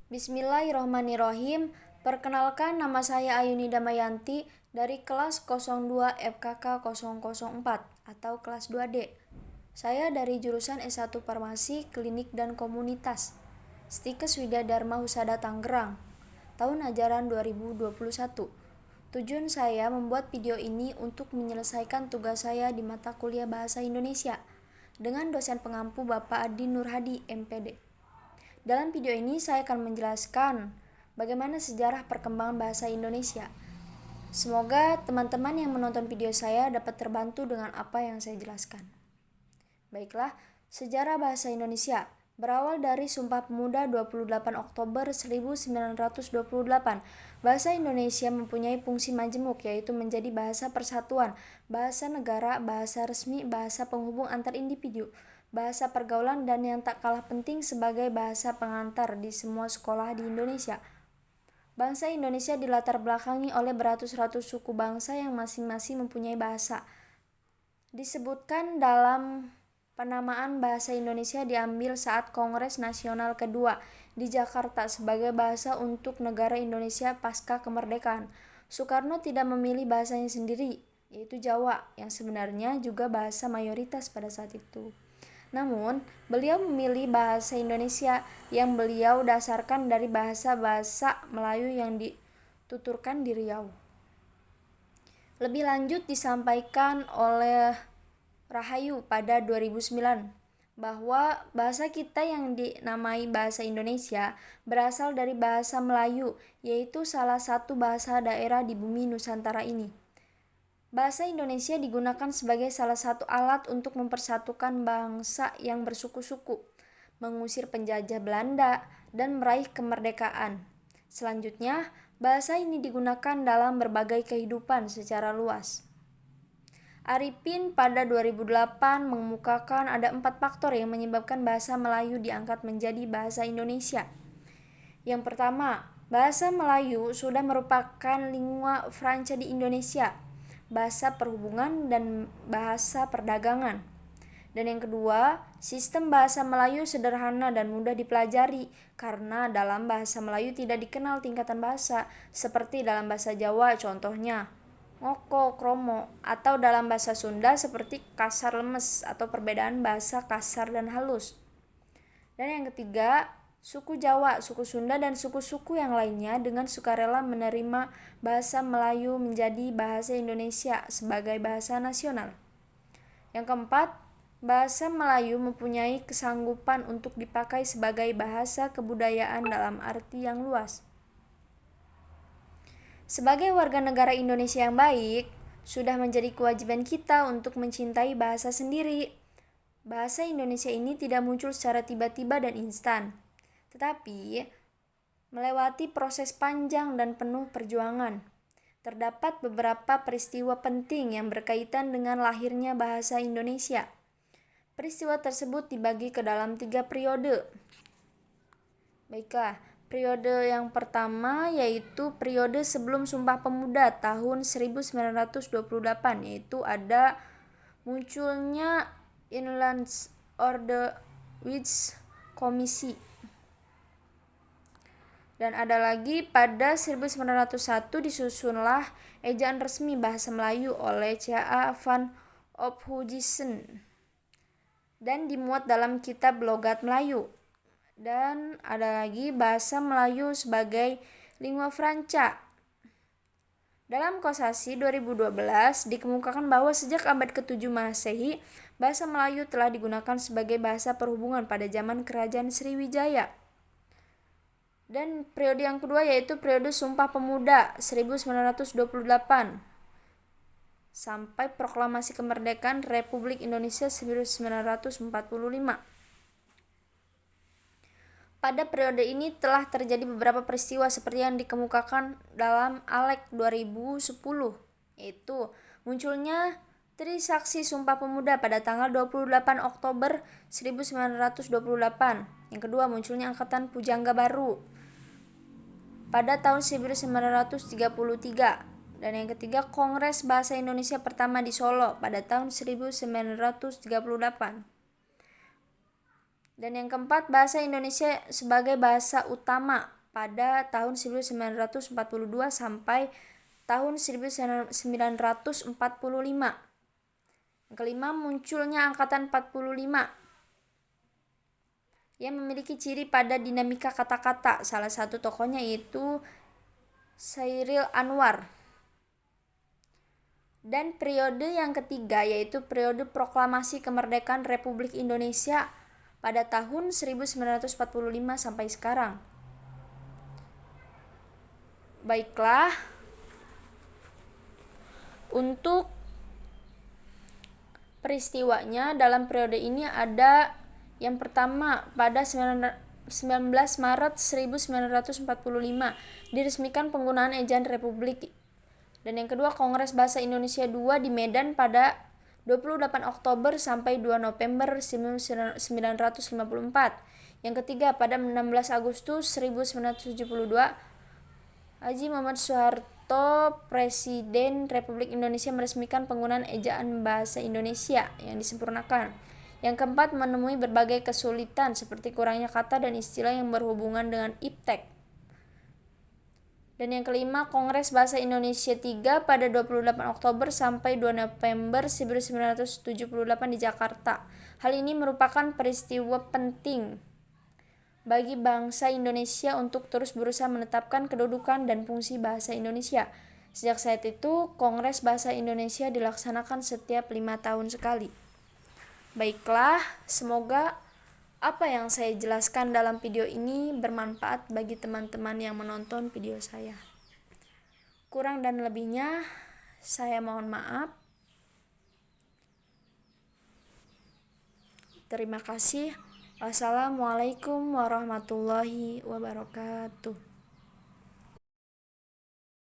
Bismillahirrohmanirrohim. Perkenalkan, nama saya Ayuni Damayanti dari kelas 02 FKK 004 atau kelas 2D. Saya dari jurusan S1 Farmasi, Klinik dan Komunitas, Stikes Widya Dharma Husada Tangerang, tahun ajaran 2021. Tujuan saya membuat video ini untuk menyelesaikan tugas saya di mata kuliah Bahasa Indonesia dengan dosen pengampu Bapak Adi Nurhadi, MPD. Dalam video ini saya akan menjelaskan bagaimana sejarah perkembangan bahasa Indonesia. Semoga teman-teman yang menonton video saya dapat terbantu dengan apa yang saya jelaskan. Baiklah, sejarah bahasa Indonesia berawal dari Sumpah Pemuda 28 Oktober 1928. Bahasa Indonesia mempunyai fungsi majemuk, yaitu menjadi bahasa persatuan, bahasa negara, bahasa resmi, bahasa penghubung antar individu, bahasa pergaulan, dan yang tak kalah penting sebagai bahasa pengantar di semua sekolah di Indonesia. Bangsa Indonesia dilatar belakangi oleh beratus-ratus suku bangsa yang masing-masing mempunyai bahasa. Disebutkan dalam penamaan bahasa Indonesia diambil saat Kongres Nasional Kedua di Jakarta sebagai bahasa untuk negara Indonesia pasca kemerdekaan. Soekarno tidak memilih bahasanya sendiri, yaitu Jawa, yang sebenarnya juga bahasa mayoritas pada saat itu. Namun, beliau memilih bahasa Indonesia yang beliau dasarkan dari bahasa-bahasa Melayu yang dituturkan di Riau. Lebih lanjut disampaikan oleh Rahayu pada 2009 bahwa bahasa kita yang dinamai bahasa Indonesia berasal dari bahasa Melayu, yaitu salah satu bahasa daerah di bumi Nusantara ini. Bahasa Indonesia digunakan sebagai salah satu alat untuk mempersatukan bangsa yang bersuku-suku, mengusir penjajah Belanda, dan meraih kemerdekaan. Selanjutnya, bahasa ini digunakan dalam berbagai kehidupan secara luas. Arifin pada 2008 mengemukakan ada 4 faktor yang menyebabkan bahasa Melayu diangkat menjadi bahasa Indonesia. Yang pertama, bahasa Melayu sudah merupakan lingua franca di Indonesia, bahasa perhubungan dan bahasa perdagangan. Dan yang kedua, sistem bahasa Melayu sederhana dan mudah dipelajari karena dalam bahasa Melayu tidak dikenal tingkatan bahasa seperti dalam bahasa Jawa, contohnya ngoko, kromo, atau dalam bahasa Sunda seperti kasar lemes atau perbedaan bahasa kasar dan halus. Dan yang ketiga, suku Jawa, suku Sunda, dan suku-suku yang lainnya dengan sukarela menerima bahasa Melayu menjadi bahasa Indonesia sebagai bahasa nasional. Yang keempat, bahasa Melayu mempunyai kesanggupan untuk dipakai sebagai bahasa kebudayaan dalam arti yang luas. Sebagai warga negara Indonesia yang baik, sudah menjadi kewajiban kita untuk mencintai bahasa sendiri. Bahasa Indonesia ini tidak muncul secara tiba-tiba dan instan, tetapi melewati proses panjang dan penuh perjuangan. Terdapat beberapa peristiwa penting yang berkaitan dengan lahirnya bahasa Indonesia. Peristiwa tersebut dibagi ke dalam 3 periode. Baiklah, periode yang pertama yaitu periode sebelum Sumpah Pemuda tahun 1928, yaitu ada munculnya Inland Ordnance Komisi. Dan ada lagi pada 1901 disusunlah ejaan resmi bahasa Melayu oleh C.A. van Ophuijsen dan dimuat dalam kitab Logat Melayu. Dan ada lagi bahasa Melayu sebagai lingua franca. Dalam Kosasi 2012 dikemukakan bahwa sejak abad ke-7 Masehi, bahasa Melayu telah digunakan sebagai bahasa perhubungan pada zaman Kerajaan Sriwijaya. Dan periode yang kedua yaitu periode Sumpah Pemuda 1928 sampai Proklamasi Kemerdekaan Republik Indonesia 1945. Pada periode ini telah terjadi beberapa peristiwa seperti yang dikemukakan dalam Alek 2010, yaitu munculnya Trisaksi Sumpah Pemuda pada tanggal 28 Oktober 1928. Yang kedua, munculnya Angkatan Pujangga Baru pada tahun 1933. Dan yang ketiga, Kongres Bahasa Indonesia pertama di Solo pada tahun 1938. Dan yang keempat, bahasa Indonesia sebagai bahasa utama pada tahun 1942 sampai tahun 1945. Yang kelima, munculnya Angkatan 45 yang memiliki ciri pada dinamika kata-kata. Salah satu tokohnya yaitu Chairil Anwar. Dan periode yang ketiga yaitu periode proklamasi kemerdekaan Republik Indonesia pada tahun 1945 sampai sekarang. Baiklah, untuk peristiwanya dalam periode ini ada yang pertama, pada 19 Maret 1945 diresmikan penggunaan ejaan Republik. Dan yang kedua, Kongres Bahasa Indonesia II di Medan pada 28 Oktober sampai 2 November 1954. Yang ketiga, pada 16 Agustus 1972, Haji Muhammad Soeharto, Presiden Republik Indonesia, meresmikan penggunaan ejaan bahasa Indonesia yang disempurnakan. Yang keempat, menemui berbagai kesulitan seperti kurangnya kata dan istilah yang berhubungan dengan iptek. Dan yang kelima, Kongres Bahasa Indonesia III pada 28 Oktober sampai 2 November 1978 di Jakarta. Hal ini merupakan peristiwa penting bagi bangsa Indonesia untuk terus berusaha menetapkan kedudukan dan fungsi bahasa Indonesia. Sejak saat itu, Kongres Bahasa Indonesia dilaksanakan setiap 5 tahun sekali. Baiklah, semoga apa yang saya jelaskan dalam video ini bermanfaat bagi teman-teman yang menonton video saya. Kurang dan lebihnya, saya mohon maaf. Terima kasih. Wassalamualaikum warahmatullahi wabarakatuh.